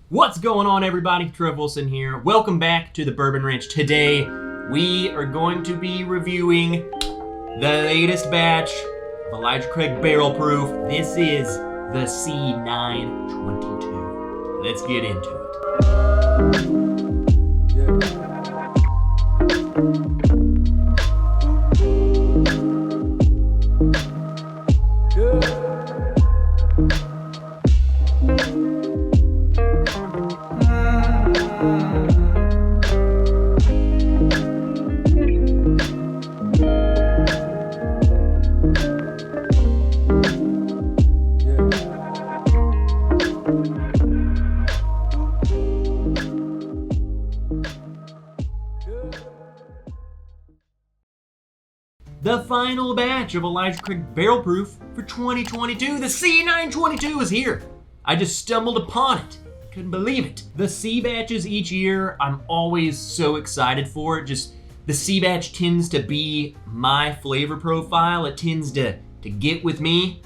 What's going on, everybody? Trev Wilson here. Welcome back to the Bourbon Ranch. Today, we are going to be reviewing the latest batch of Elijah Craig Barrel Proof. This is the C922. Let's get into it. The final batch of Elijah Craig Barrel Proof for 2022. The C922 is here. I just stumbled upon it. Couldn't believe it. The C batches each year, I'm always so excited for it. Just the C batch tends to be my flavor profile. It tends to get with me.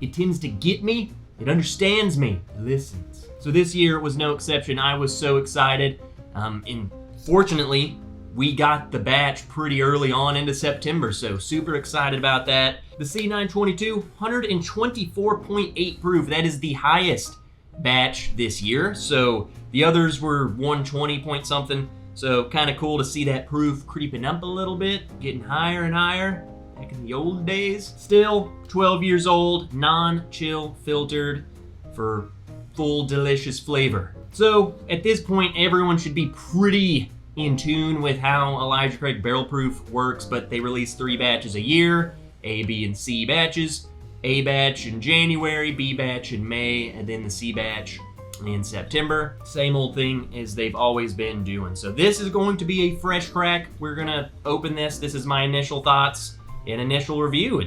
It tends to get me. It understands me. It listens. So this year was no exception. I was so excited. And fortunately, we got the batch pretty early on into September, so super excited about that. The C922, 124.8 proof. That is the highest batch this year. So the others were 120 point something. So kind of cool to see that proof creeping up a little bit, getting higher and higher. Back in the old days. Still 12 years old, non-chill filtered for full delicious flavor. So at this point, everyone should be pretty in tune with how Elijah Craig Barrel Proof works, but they release 3 batches a year, A, B, and C batches. A batch in January, B batch in May, and then the C batch in September. Same old thing as they've always been doing. So this is going to be a fresh crack. We're gonna open this. This is my initial thoughts and initial review.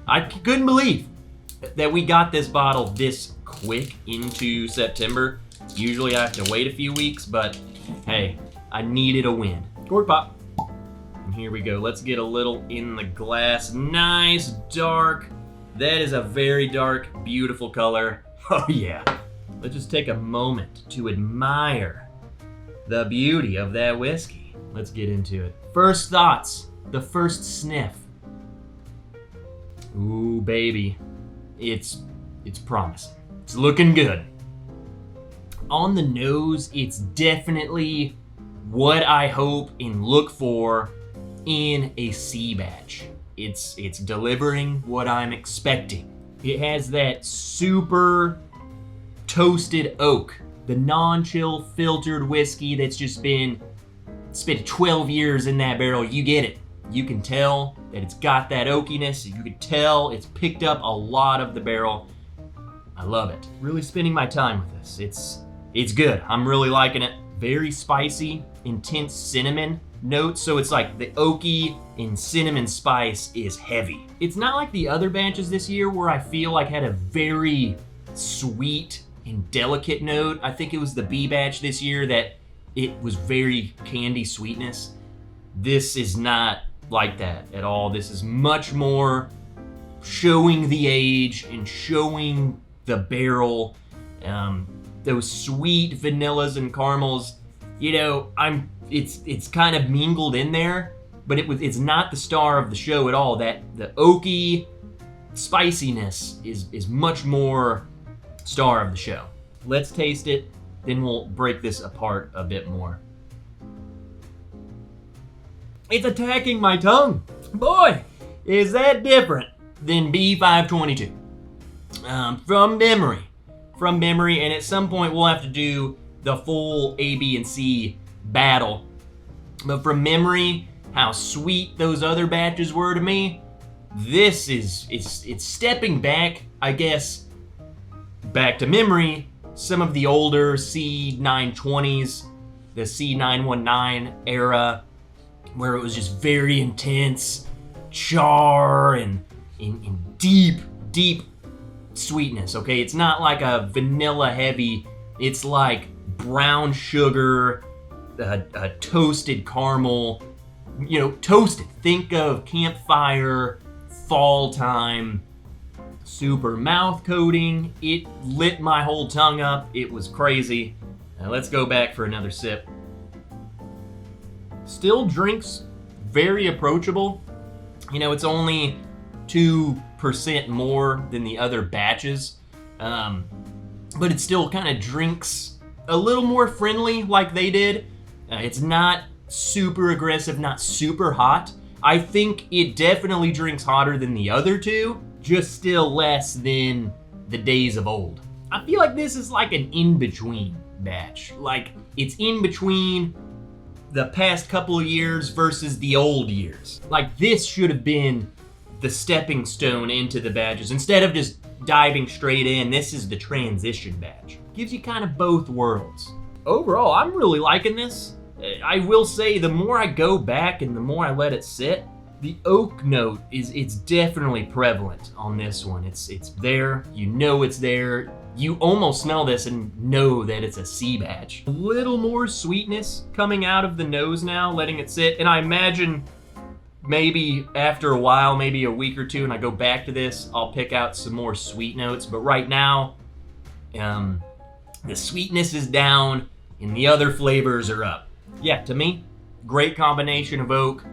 I couldn't believe that we got this bottle this quick into September. Usually I have to wait a few weeks, but hey, I needed a win. Cork pop. And here we go. Let's get a little in the glass. Nice, dark. That is a very dark, beautiful color. Oh yeah. Let's just take a moment to admire the beauty of that whiskey. Let's get into it. First thoughts, the first sniff. Ooh, baby. It's promising. It's looking good. On the nose, it's definitely what I hope and look for in a C batch. It's delivering what I'm expecting. It has that super toasted oak, the non-chill filtered whiskey that's just been spent 12 years in that barrel. You get it. You can tell that it's got that oakiness. You can tell it's picked up a lot of the barrel. I love it. Really spending my time with this. It's good. I'm really liking it. Very spicy, intense cinnamon notes. So it's like the oaky and cinnamon spice is heavy. It's not like the other batches this year where I feel like had a very sweet and delicate note. I think it was the B batch this year that it was very candy sweetness. This is not like that at all. This is much more showing the age and showing the barrel. Those sweet vanillas and caramels, you know, it's kind of mingled in there, but it's not the star of the show at all. That the oaky spiciness is much more star of the show. Let's taste it, then we'll break this apart a bit more. It's attacking my tongue. Boy, is that different than B522. From memory, and at some point we'll have to do the full A, B, and C battle. But from memory, how sweet those other batches were to me, this it's stepping back, I guess, back to memory, some of the older C920s, the C919 era, where it was just very intense char and deep sweetness, okay? It's not like a vanilla heavy, it's like brown sugar, a toasted caramel, you know, toasted. Think of campfire, fall time, super mouth coating. It lit my whole tongue up. It was crazy. Now let's go back for another sip. Still drinks very approachable. You know, it's only 2% more than the other batches, but it still kind of drinks a little more friendly like they did. It's not super aggressive, not super hot. I think it definitely drinks hotter than the other two, just still less than the days of old. I feel like this is like an in-between batch. Like, it's in between the past couple of years versus the old years. Like, this should have been the stepping stone into the batches. Instead of just diving straight in, this is the transition batch. Gives you kind of both worlds. Overall, I'm really liking this. I will say, the more I go back and the more I let it sit, the oak note it's definitely prevalent on this one. It's there, you know it's there. You almost smell this and know that it's a C batch. A little more sweetness coming out of the nose now, letting it sit. And I imagine maybe after a while, maybe a week or two, and I go back to this, I'll pick out some more sweet notes. But right now, the sweetness is down and the other flavors are up. Yeah, to me, great combination of oak.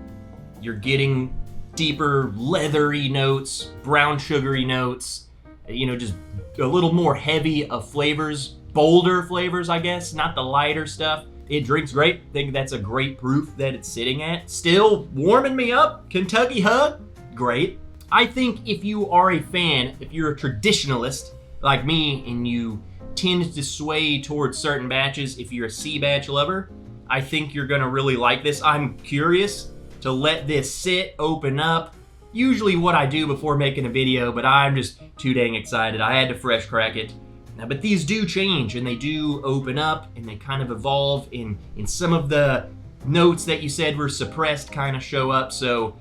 You're getting deeper leathery notes, brown sugary notes, you know, just a little more heavy of flavors, bolder flavors, I guess, not the lighter stuff. It drinks great. I think that's a great proof that it's sitting at. Still warming me up. Kentucky Hug, great. I think if you are a fan, if you're a traditionalist like me and you tend to sway towards certain batches, if you're a C batch lover, I think you're gonna really like this. I'm curious to let this sit, open up. Usually what I do before making a video, but I'm just too dang excited. I had to fresh crack it. Now, but these do change and they do open up and they kind of evolve in some of the notes that you said were suppressed kind of show up. So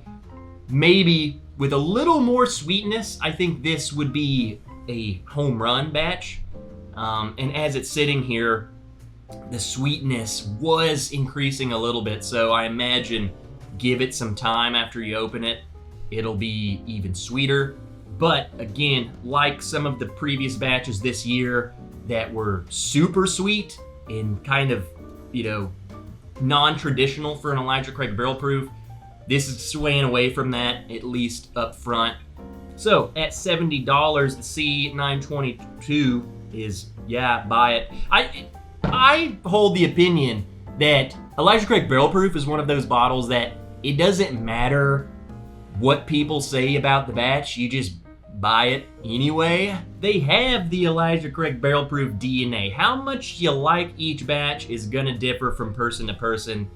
maybe with a little more sweetness, I think this would be a home run batch. And as it's sitting here, the sweetness was increasing a little bit. So I imagine give it some time after you open it, it'll be even sweeter. But again, like some of the previous batches this year that were super sweet and kind of, you know, non-traditional for an Elijah Craig barrel proof, this is swaying away from that, at least up front. So at $70, the C922 is, yeah, buy it. I hold the opinion that Elijah Craig barrel proof is one of those bottles that it doesn't matter what people say about the batch, you just buy it anyway. They have the Elijah Craig barrel proof DNA. How much you like each batch is gonna differ from person to person.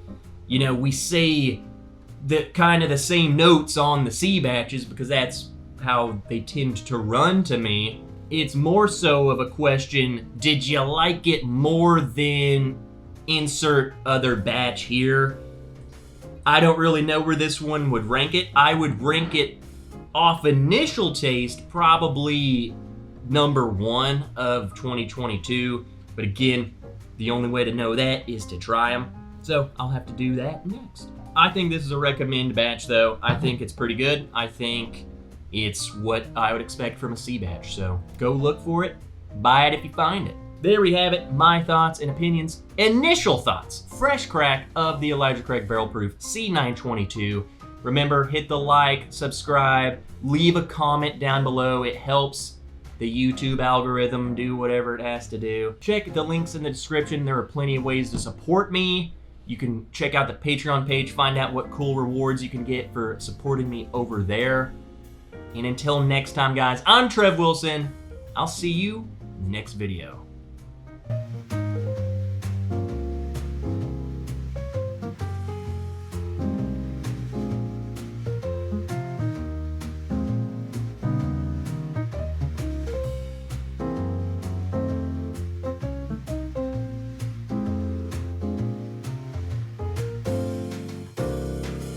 You know, we say the kind of the same notes on the C batches because that's how they tend to run to me. It's more so of a question, did you like it more than insert other batch here? I don't really know where this one would rank it. I would rank it off initial taste, probably number 1 of 2022. But again, the only way to know that is to try them. So I'll have to do that next. I think this is a recommend batch though. I think it's pretty good. I think it's what I would expect from a C batch. So go look for it, buy it if you find it. There we have it, my thoughts and opinions. Initial thoughts, fresh crack of the Elijah Craig barrel proof C922. Remember, hit the like, subscribe, leave a comment down below. It helps the YouTube algorithm do whatever it has to do. Check the links in the description. There are plenty of ways to support me. You can check out the Patreon page, find out what cool rewards you can get for supporting me over there. And until next time, guys, I'm Trev Wilson. I'll see you in the next video.